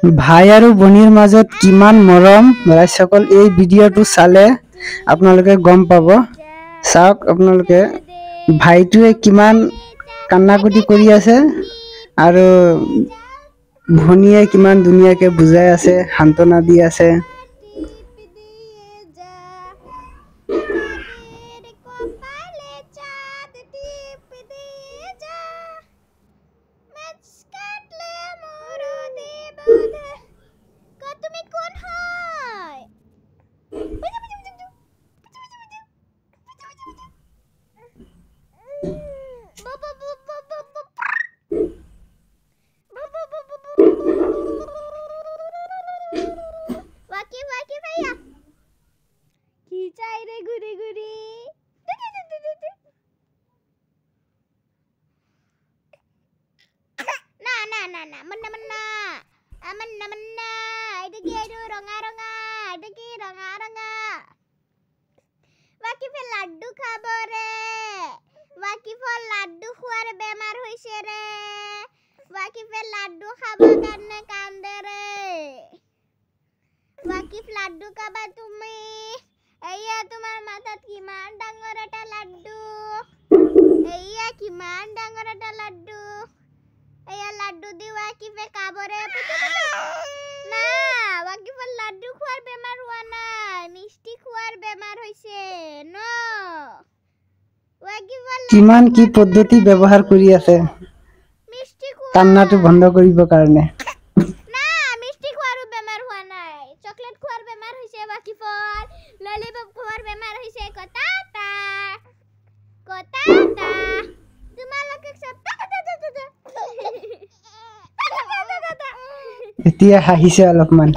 ভাই আৰু ভনীৰ মাজত কিমান মৰম ৰাইজসকল এই ভিডিঅ'টো চালে আপোনালোকে গম পাব। চাওক আপোনালোকে ভাইটোৱে কিমান কান্নাকুটি কৰি আছে আৰু ভনীয়ে কিমান ধুনীয়াকে বুজাই আছে, সান্তনা দি আছে। লাড্ডু খাবরে ওয়াকিফর লাড্ডু খুয়ার বেমার হইছে রে ওয়াকিফের লাড্ডু খাবো কারণে কান্দে রে ওয়াকিফ লাড্ডু খাবা তুমি এইয়া তোমার মাথাত কিমান ডাঙর একটা লাড্ডু এইয়া কিমান ডাঙর একটা লাড্ডু এইয়া লাড্ডু দি ওয়াকিফে খাবরে না ওয়াকিফের লাড্ডু খুয়ার বেমার হওয়া নাই মিষ্টি খুয়ার বেমার হইছে ন কিমান কি পদ্ধতি ব্যৱহাৰ কৰি আছে কান্নাটো বন্ধ কৰিবৰ কাৰণে। না মিষ্টি খোৱাৰ বেমাৰ হোৱা নাই, চকলেট খোৱাৰ বেমাৰ হৈছে বাকিফৰ, ললিপপ খোৱাৰ বেমাৰ হৈছে কটাটা তোমালোকে সব এতিয়া হাঁহিছে অলপমান।